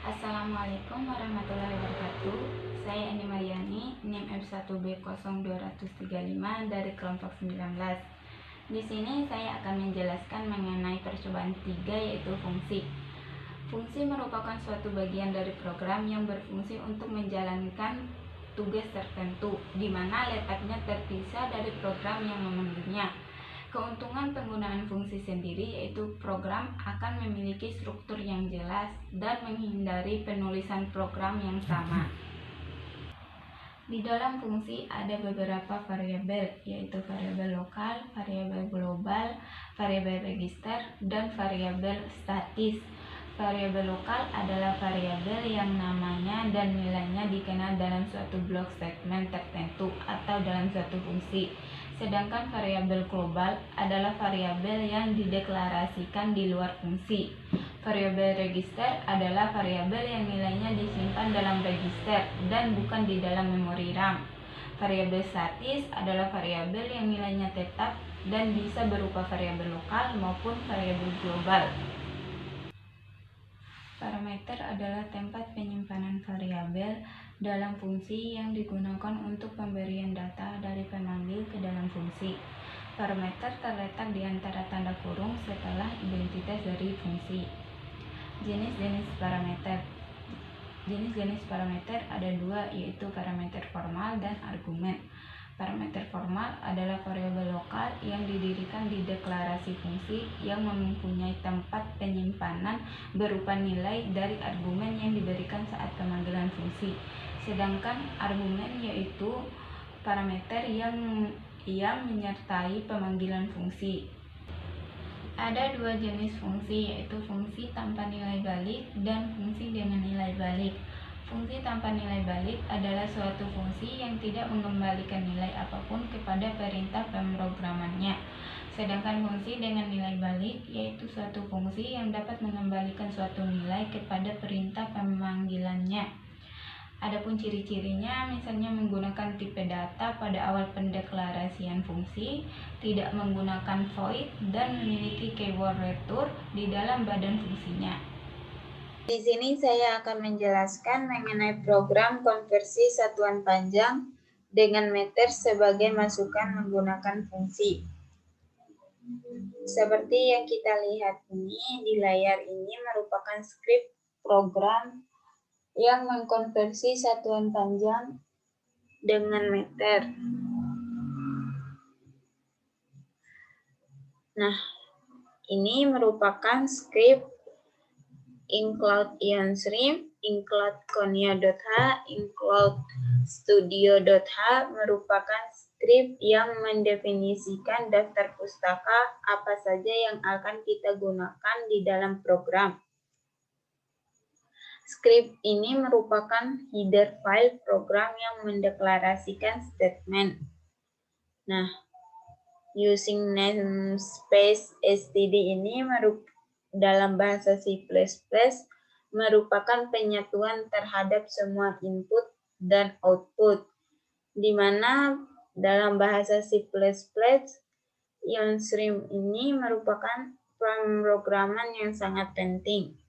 Assalamualaikum warahmatullahi wabarakatuh. Saya Eni Mariani, NIM F1B0235 dari kelompok 19. Di sini saya akan menjelaskan mengenai percobaan 3, yaitu fungsi. Fungsi merupakan suatu bagian dari program yang berfungsi untuk menjalankan tugas tertentu, di mana letaknya terpisah dari program yang memanggilnya. Keuntungan penggunaan fungsi sendiri yaitu program akan memiliki struktur yang jelas dan menghindari penulisan program yang sama. Di dalam fungsi ada beberapa variabel, yaitu variabel lokal, variabel global, variabel register, dan variabel statis. Variabel lokal adalah variabel yang namanya dan nilainya dikenal dalam suatu blok statement tertentu atau dalam suatu fungsi. Sedangkan variabel global adalah variabel yang dideklarasikan di luar fungsi. Variabel register adalah variabel yang nilainya disimpan dalam register dan bukan di dalam memori RAM. Variabel statis adalah variabel yang nilainya tetap dan bisa berupa variabel lokal maupun variabel global. Parameter adalah tempat penyimpanan variabel dalam fungsi yang digunakan untuk pemberian data dari pemanggil ke dalam fungsi. Parameter terletak di antara tanda kurung setelah identitas dari fungsi. Jenis-jenis parameter. Jenis-jenis parameter ada dua, yaitu parameter formal dan argumen. Parameter formal adalah variabel lokal yang didirikan di deklarasi fungsi yang mempunyai tempat penyimpanan berupa nilai dari argumen yang diberikan saat pemanggilan fungsi. Sedangkan argumen yaitu parameter yang menyertai pemanggilan fungsi. Ada dua jenis fungsi, yaitu fungsi tanpa nilai balik dan fungsi dengan nilai balik. Fungsi tanpa nilai balik adalah suatu fungsi yang tidak mengembalikan nilai apapun kepada perintah pemrogramannya. Sedangkan fungsi dengan nilai balik yaitu suatu fungsi yang dapat mengembalikan suatu nilai kepada perintah pemanggilannya. Adapun ciri-cirinya misalnya menggunakan tipe data pada awal pendeklarasian fungsi, tidak menggunakan void, dan memiliki keyword return di dalam badan fungsinya. Di sini saya akan menjelaskan mengenai program konversi satuan panjang dengan meter sebagai masukan menggunakan fungsi. Seperti yang kita lihat ini di layar ini merupakan skrip program yang mengkonversi satuan panjang dengan meter. Nah, ini merupakan skrip include IonStream, include Konya.h, include Studio.h merupakan skrip yang mendefinisikan daftar pustaka apa saja yang akan kita gunakan di dalam program. Skrip ini merupakan header file program yang mendeklarasikan statement. Nah, using namespace std ini dalam bahasa C++ merupakan penyatuan terhadap semua input dan output, di mana dalam bahasa C++ IonStream ini merupakan pemrograman yang sangat penting.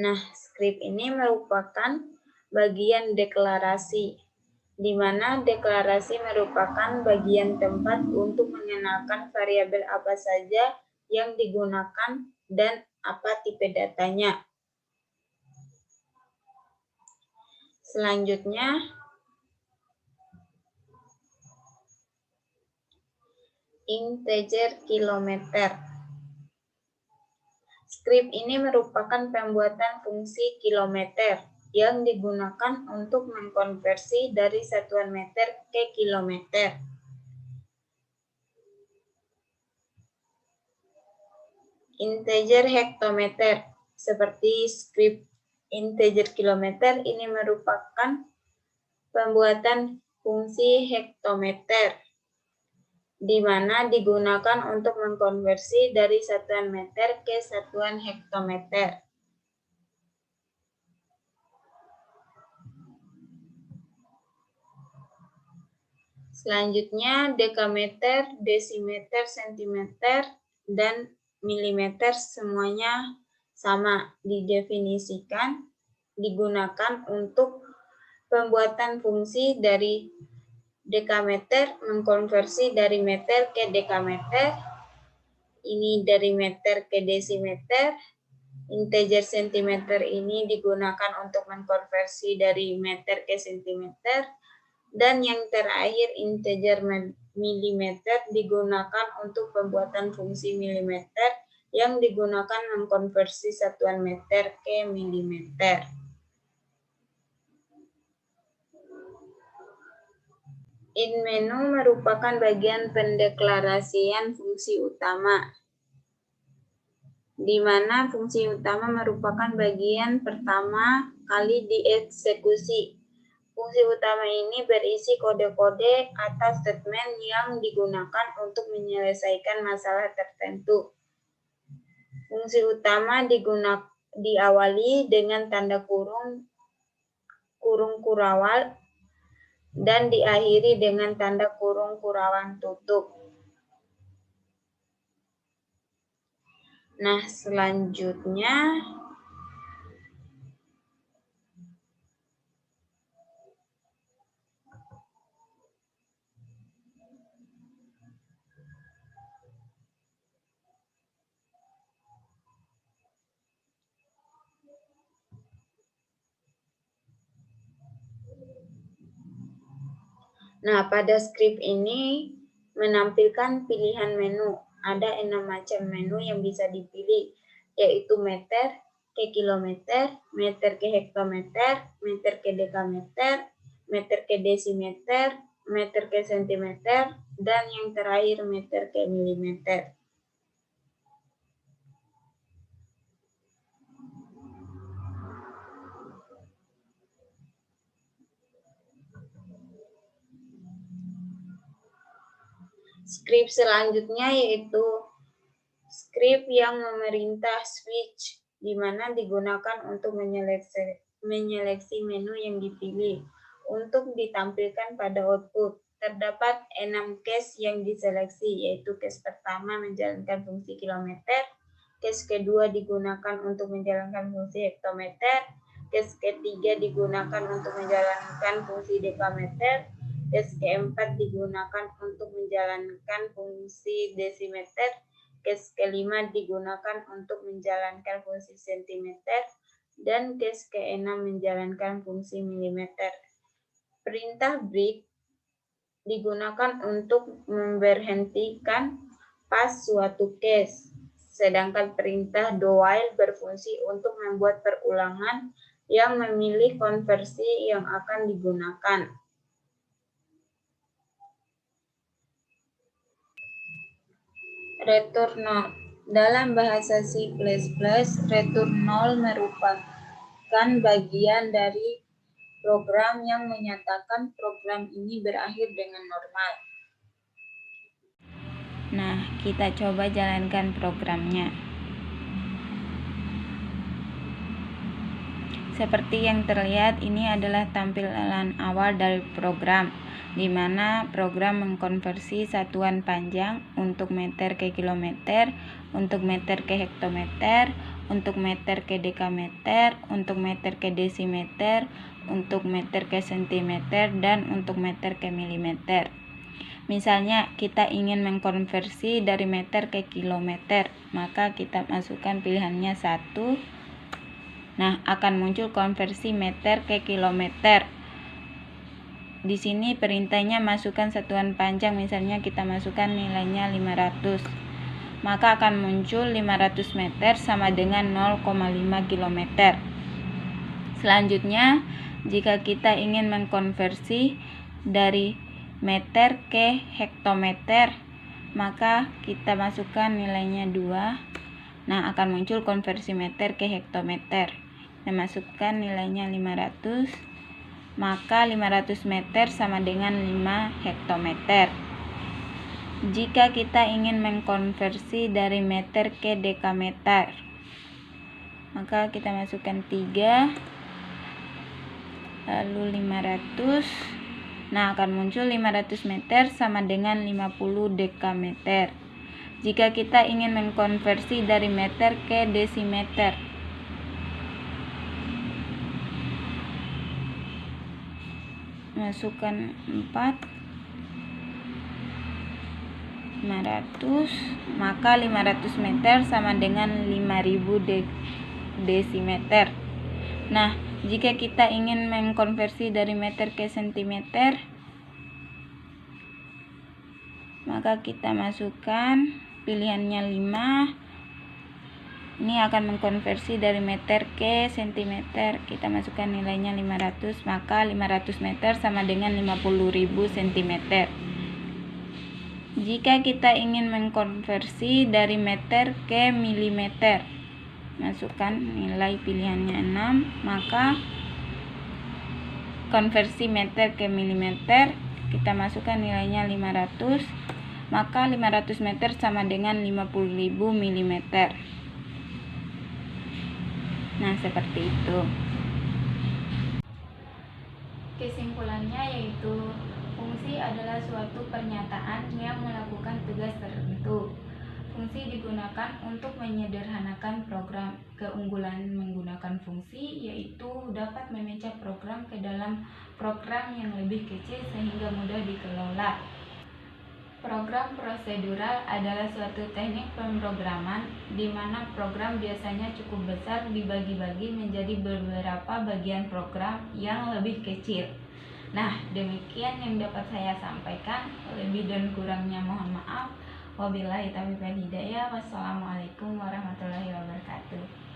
Nah, skrip ini merupakan bagian deklarasi, di mana deklarasi merupakan bagian tempat untuk mengenalkan variabel apa saja yang digunakan dan apa tipe datanya. Selanjutnya, integer kilometer. Skrip ini merupakan pembuatan fungsi kilometer yang digunakan untuk mengkonversi dari satuan meter ke kilometer. Integer hektometer, seperti skrip integer kilometer ini merupakan pembuatan fungsi hektometer, di mana digunakan untuk mengkonversi dari satuan meter ke satuan hektometer. Selanjutnya dekameter, desimeter, sentimeter, dan milimeter semuanya sama, digunakan untuk pembuatan fungsi dari dekameter, mengkonversi dari meter ke dekameter, ini dari meter ke desimeter, integer sentimeter ini digunakan untuk mengkonversi dari meter ke sentimeter, dan yang terakhir integer milimeter digunakan untuk pembuatan fungsi milimeter yang digunakan mengkonversi satuan meter ke milimeter. In menu merupakan bagian pendeklarasian fungsi utama, di mana fungsi utama merupakan bagian pertama kali dieksekusi. Fungsi utama ini berisi kode-kode atau statement yang digunakan untuk menyelesaikan masalah tertentu. Fungsi utama diawali dengan tanda kurung kurawal dan diakhiri dengan tanda kurung kurawan tutup. Nah, selanjutnya pada skrip ini menampilkan pilihan menu. Ada 6 macam menu yang bisa dipilih, yaitu meter ke kilometer, meter ke hektometer, meter ke dekameter, meter ke desimeter, meter ke sentimeter, dan yang terakhir meter ke milimeter. Skrip selanjutnya yaitu skrip yang memerintah switch, di mana digunakan untuk menyeleksi menu yang dipilih untuk ditampilkan pada output. Terdapat 6 case yang diseleksi, yaitu case pertama menjalankan fungsi kilometer, case kedua digunakan untuk menjalankan fungsi hektometer, case ketiga digunakan untuk menjalankan fungsi dekameter, case keempat digunakan untuk menjalankan fungsi desimeter, case kelima digunakan untuk menjalankan fungsi sentimeter, dan case keenam menjalankan fungsi milimeter. Perintah break digunakan untuk memberhentikan pas suatu case, sedangkan perintah do while berfungsi untuk membuat perulangan yang memilih konversi yang akan digunakan. Return 0. Dalam bahasa C++, return 0 merupakan bagian dari program yang menyatakan program ini berakhir dengan normal. Nah, kita coba jalankan programnya. Seperti yang terlihat, ini adalah tampilan awal dari program, di mana program mengkonversi satuan panjang untuk meter ke kilometer, untuk meter ke hektometer, untuk meter ke dekameter, untuk meter ke desimeter, untuk meter ke sentimeter, dan untuk meter ke milimeter. Misalnya kita ingin mengkonversi dari meter ke kilometer, maka kita masukkan pilihannya 1. Nah, akan muncul konversi meter ke kilometer. Di sini perintahnya masukkan satuan panjang, misalnya kita masukkan nilainya 500. Maka akan muncul 500 meter sama dengan 0,5 kilometer. Selanjutnya, jika kita ingin mengkonversi dari meter ke hektometer, maka kita masukkan nilainya 2. Nah, akan muncul konversi meter ke hektometer. Kita masukkan nilainya 500, maka 500 meter sama dengan 5 hektometer. Jika kita ingin mengkonversi dari meter ke dekameter, maka kita masukkan 3, lalu 500. Nah, akan muncul 500 meter sama dengan 50 dekameter. jika kita ingin mengkonversi dari meter ke desimeter. Masukkan 500, maka 500 meter sama dengan 5000 desimeter. Nah, jika kita ingin mengkonversi dari meter ke sentimeter, maka kita masukkan pilihannya 5. Ini akan mengkonversi dari meter ke sentimeter. Kita masukkan nilainya 500, maka 500 meter sama dengan 50.000 cm. Jika kita ingin mengkonversi dari meter ke milimeter, masukkan nilai pilihannya 6, maka konversi meter ke milimeter, kita masukkan nilainya 500, maka 500 meter sama dengan 50.000 mm. Nah, seperti itu. Kesimpulannya yaitu fungsi adalah suatu pernyataan yang melakukan tugas tertentu. Fungsi digunakan untuk menyederhanakan program. Keunggulan menggunakan fungsi yaitu dapat memecah program ke dalam program yang lebih kecil sehingga mudah dikelola. Program prosedural adalah suatu teknik pemrograman di mana program biasanya cukup besar dibagi-bagi menjadi beberapa bagian program yang lebih kecil. Nah, demikian yang dapat saya sampaikan. Lebih dan kurangnya mohon maaf. Wabillahi taufiq wal hidayah. Wassalamualaikum warahmatullahi wabarakatuh.